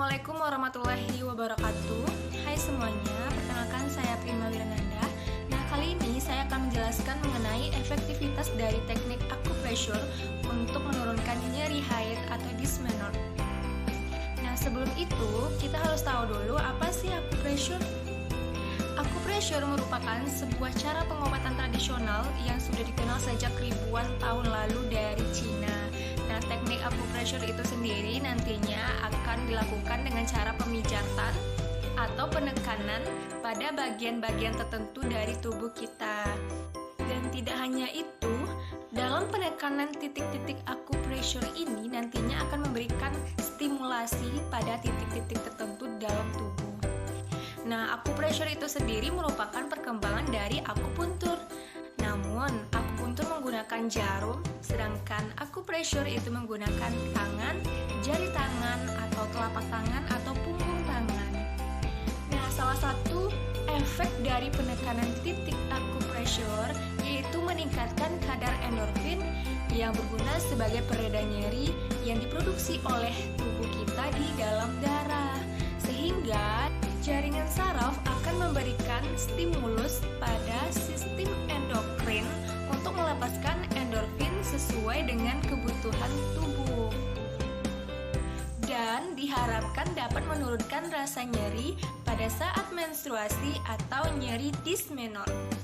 Assalamualaikum warahmatullahi wabarakatuh. Hai semuanya, perkenalkan saya Prima Wirananda. Nah, kali ini saya akan menjelaskan mengenai efektivitas dari teknik acupressure untuk menurunkan nyeri haid atau dysmenorrhea. Nah, sebelum itu, kita harus tahu dulu apa sih acupressure. Acupressure merupakan sebuah cara pengobatan tradisional yang sudah dikenal sejak ribuan tahun lalu dari Cina. Nah, teknik acupressure itu sendiri nantinya akan dilakukan dengan cara pemijatan atau penekanan pada bagian-bagian tertentu dari tubuh kita. Dan tidak hanya itu, dalam penekanan titik-titik acupressure ini nantinya akan memberikan stimulasi pada titik-titik tertentu dalam tubuh. Nah, acupressure itu sendiri merupakan perkembangan dari akupuntur. Namun, akupuntur menggunakan jarum, sedangkan acupressure itu menggunakan tangan, jari tangan, atau telapak tangan, atau punggung tangan. Nah, salah satu efek dari penekanan titik acupressure yaitu meningkatkan kadar endorfin yang berguna sebagai pereda nyeri yang diproduksi oleh tubuh kita di dalam darah, sehingga jaringan saraf akan memberikan stimulus pada sistem endokrin untuk melepaskan endorfin sesuai dengan kebutuhan tubuh. Dan diharapkan dapat menurunkan rasa nyeri pada saat menstruasi atau nyeri dysmenorrhea.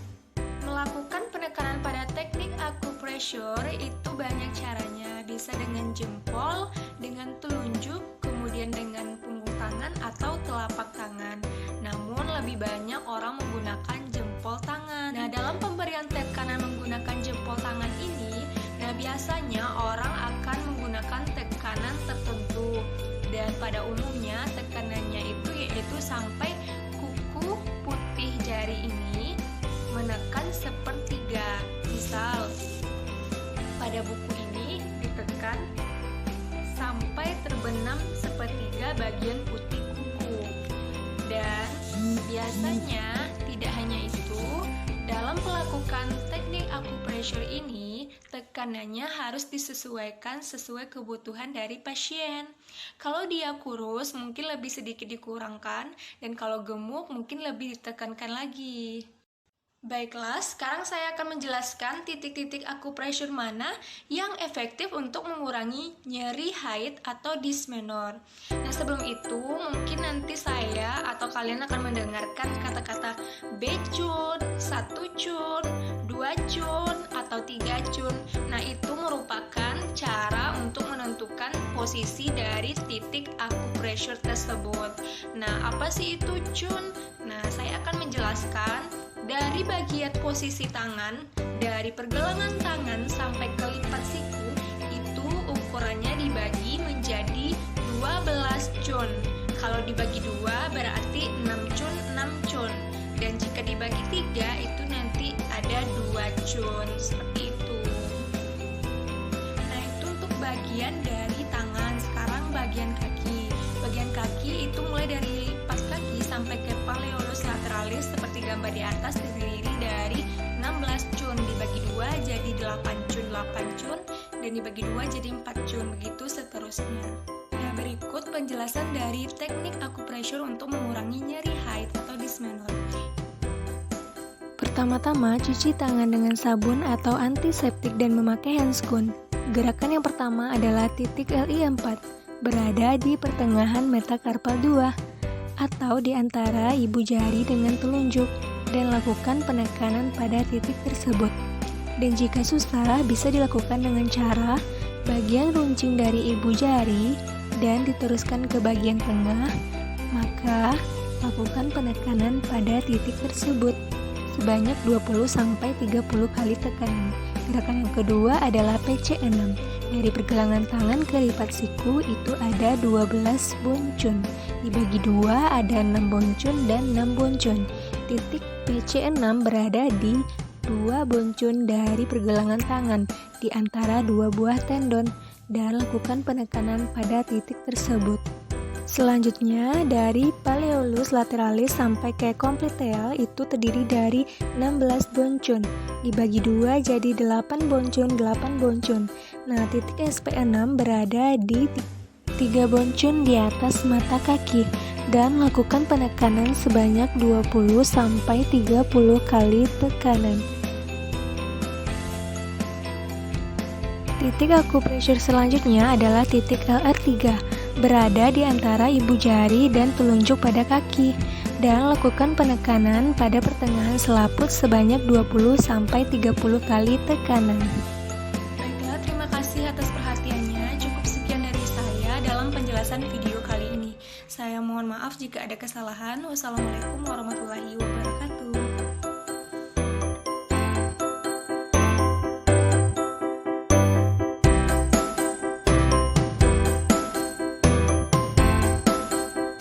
Melakukan penekanan pada teknik acupressure itu banyak caranya, bisa dengan jempol, dengan telunjuk, kemudian dengan punggung tangan atau telapak tangan. Namun lebih banyak orang menggunakan jempol tangan. Nah, dalam pemberian tekanan menggunakan jempol tangan ini, nah biasanya orang akan menggunakan tekanan tertentu. Dan pada umumnya tekanannya itu yaitu sampai kuku putih jari ini menekan sepertiga. Misal, pada buku ini ditekan sampai terbenam sepertiga bagian putih kuku. Dan biasanya tidak hanya itu, dalam melakukan teknik acupressure ini, tekanannya harus disesuaikan sesuai kebutuhan dari pasien. Kalau dia kurus, mungkin lebih sedikit dikurangkan, dan kalau gemuk, mungkin lebih ditekankan lagi. Baiklah, sekarang saya akan menjelaskan titik-titik acupressure mana yang efektif untuk mengurangi nyeri haid atau dysmenorrhea. Nah, sebelum itu mungkin nanti saya atau kalian akan mendengarkan kata-kata becun, 1 cun, 2 cun, atau 3 cun. Nah, itu merupakan cara untuk menentukan posisi dari titik acupressure tersebut. Nah, apa sih itu cun? Nah, saya akan menjelaskan dari bagian posisi tangan, dari pergelangan tangan sampai ke lipat siku, itu ukurannya dibagi menjadi 12 cun. Kalau dibagi 2 berarti 6 cun, 6 cun. Dan jika dibagi 3 itu nanti ada 2 cun, seperti itu. Nah, itu untuk bagian dari tangan. Sekarang bagian kaki. Bagian kaki itu mulai dari lipat kaki sampai ke paleolus lateralis seperti gambar di atas, terdiri dari 16 cun, dibagi 2 jadi 8 cun, 8 cun, dan dibagi 2 jadi 4 cun, begitu seterusnya. Nah, berikut penjelasan dari teknik acupressure untuk mengurangi nyeri haid atau dysmenorrhea. Pertama-tama, cuci tangan dengan sabun atau antiseptik dan memakai handscoon. Gerakan yang pertama adalah titik LI4, berada di pertengahan metakarpal 2 atau di antara ibu jari dengan telunjuk, dan lakukan penekanan pada titik tersebut. Dan jika susah, bisa dilakukan dengan cara bagian runcing dari ibu jari dan diteruskan ke bagian tengah, maka lakukan penekanan pada titik tersebut sebanyak 20-30 kali tekanan. Gerakan yang kedua adalah PC6. Dari pergelangan tangan ke lipat siku itu ada 12 boncun. Dibagi 2 ada 6 boncun dan 6 boncun. Titik PC6 berada di 2 boncun dari pergelangan tangan di antara 2 buah tendon, dan lakukan penekanan pada titik tersebut. Selanjutnya, dari paleolus lateralis sampai ke kompliteal itu terdiri dari 16 boncun. Dibagi 2 jadi 8 boncun, 8 boncun. Nah, titik SP6 berada di 3 boncun di atas mata kaki dan lakukan penekanan sebanyak 20-30 kali tekanan. Titik akupressure selanjutnya adalah titik LR3, berada di antara ibu jari dan telunjuk pada kaki, dan lakukan penekanan pada pertengahan selaput sebanyak 20-30 kali tekanan. Baiklah, terima kasih atas perhatiannya. Cukup sekian dari saya dalam penjelasan video kali ini. Saya mohon maaf jika ada kesalahan. Wassalamualaikum warahmatullahi wabarakatuh.